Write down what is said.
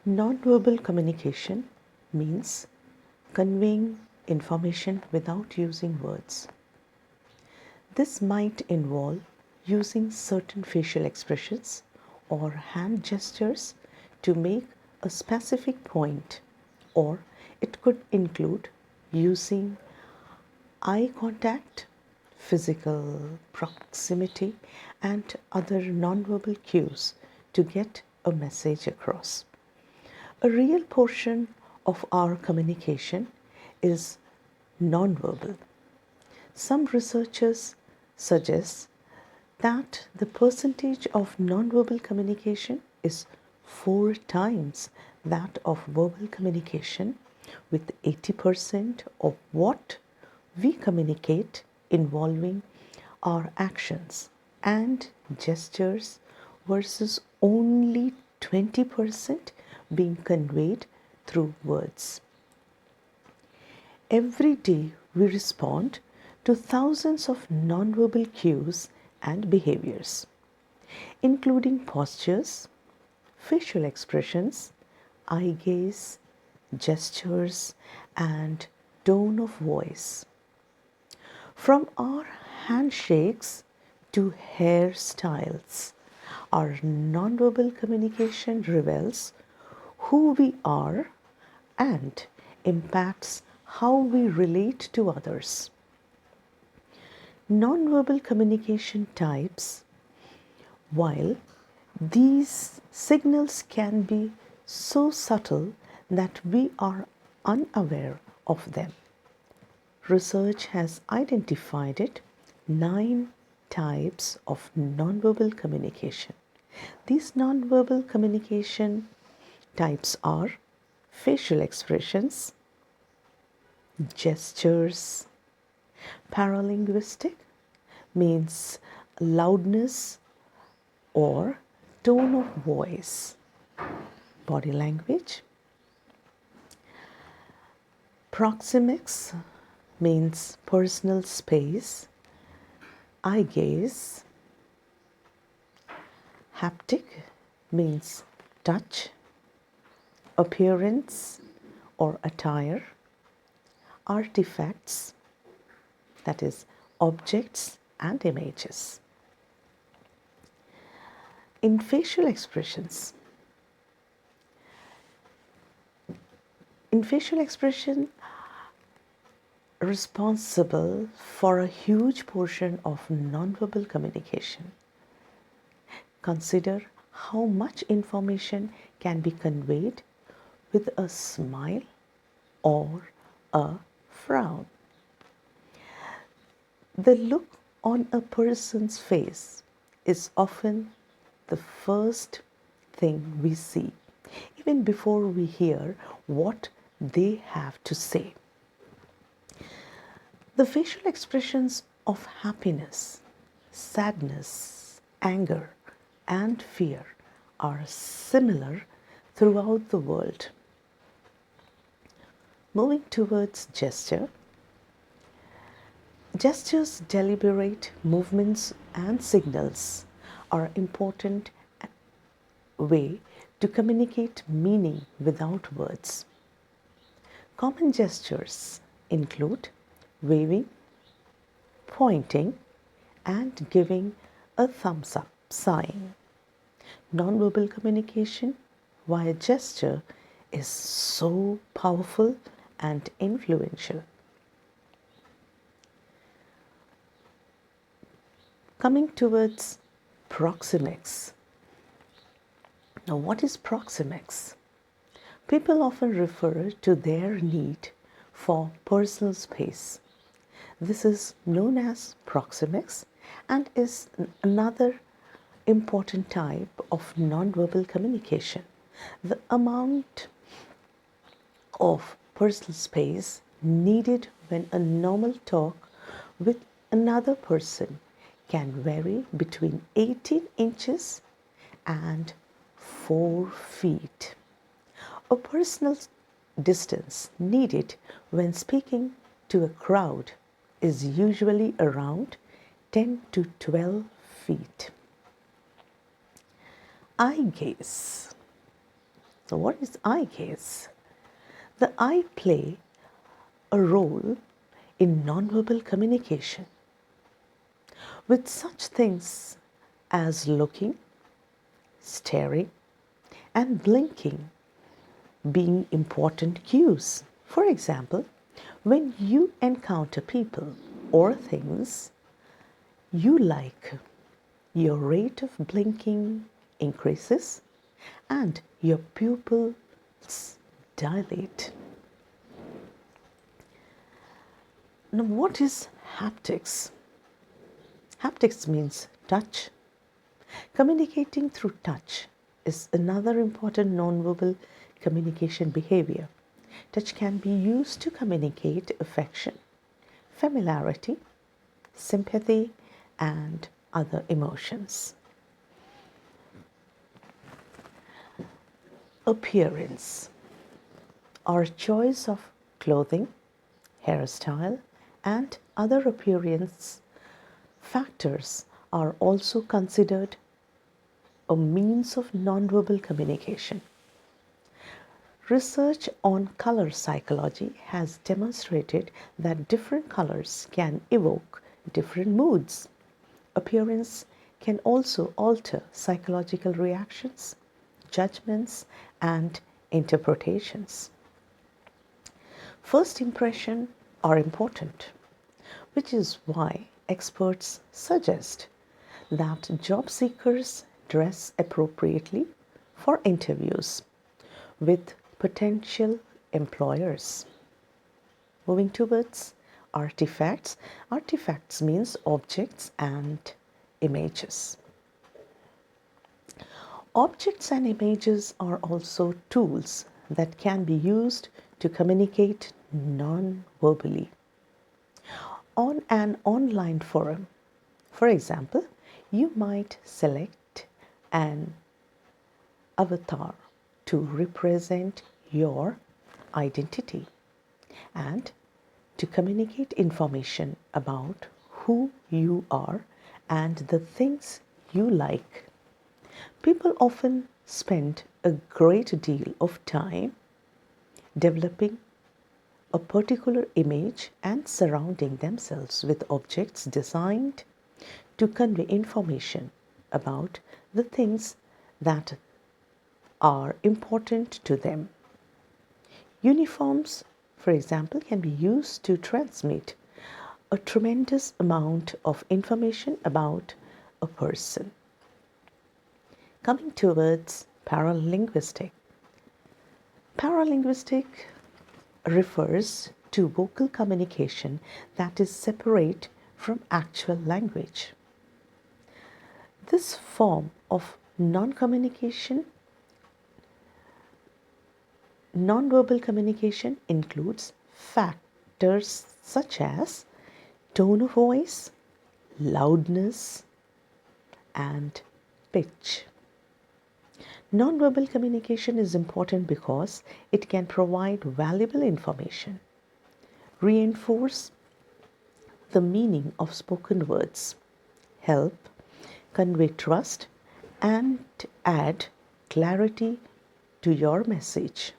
Nonverbal communication means conveying information without using words. This might involve using certain facial expressions or hand gestures to make a specific point, or it could include using eye contact, physical proximity, and other nonverbal cues to get a message across. A real portion of our communication is nonverbal. Some researchers suggest that the percentage of nonverbal communication is 4 times that of verbal communication, with 80% of what we communicate involving our actions and gestures versus only 20% being conveyed through words. Every day we respond to thousands of nonverbal cues and behaviors, including postures, facial expressions, eye gaze, gestures, and tone of voice. From our handshakes to hairstyles, our nonverbal communication reveals who we are and impacts how we relate to others. Nonverbal communication types, while these signals can be so subtle that we are unaware of them. Research has identified 9 types of nonverbal communication. These nonverbal communication types are facial expressions, gestures, paralinguistic means loudness or tone of voice, body language, proxemics means personal space, eye gaze, haptic means touch, appearance or attire, artifacts, that is, objects and images. In facial expressions, responsible for a huge portion of nonverbal communication. Consider how much information can be conveyed with a smile or a frown. The look on a person's face is often the first thing we see, even before we hear what they have to say. The facial expressions of happiness, sadness, anger, and fear are similar throughout the world. Moving towards gesture, gestures, deliberate movements, and signals are important way to communicate meaning without words. Common gestures include waving, pointing, and giving a thumbs up sign. Nonverbal communication via gesture is so powerful and influential. Coming towards proxemics. Now, what is proxemics? People often refer to their need for personal space. This is known as proxemics and is another important type of nonverbal communication. The amount of personal space needed when a normal talk with another person can vary between 18 inches and 4 feet. A personal distance needed when speaking to a crowd is usually around 10 to 12 feet. Eye gaze. So, what is eye gaze? The eye play a role in nonverbal communication, with such things as looking, staring, and blinking being important cues. For example, when you encounter people or things you like, your rate of blinking increases and your pupils dilate. Now, what is haptics? Haptics means touch. Communicating through touch is another important nonverbal communication behavior. Touch can be used to communicate affection, familiarity, sympathy, and other emotions. Appearance. Our choice of clothing, hairstyle, and other appearance factors are also considered a means of nonverbal communication. Research on color psychology has demonstrated that different colors can evoke different moods. Appearance can also alter psychological reactions, judgments, and interpretations. First impressions are important, which is why experts suggest that job seekers dress appropriately for interviews with potential employers. Moving towards artifacts. Artifacts means objects and images. Objects and images are also tools that can be used to communicate non-verbally. On an online forum, for example, you might select an avatar to represent your identity and to communicate information about who you are and the things you like. People often spend a great deal of time developing a particular image and surrounding themselves with objects designed to convey information about the things that are important to them. Uniforms, for example, can be used to transmit a tremendous amount of information about a person. Coming towards paralinguistic. Paralinguistic refers to vocal communication that is separate from actual language. This form of non-verbal communication includes factors such as tone of voice, loudness, and pitch. Non-verbal communication is important because it can provide valuable information, reinforce the meaning of spoken words, help convey trust, and add clarity to your message.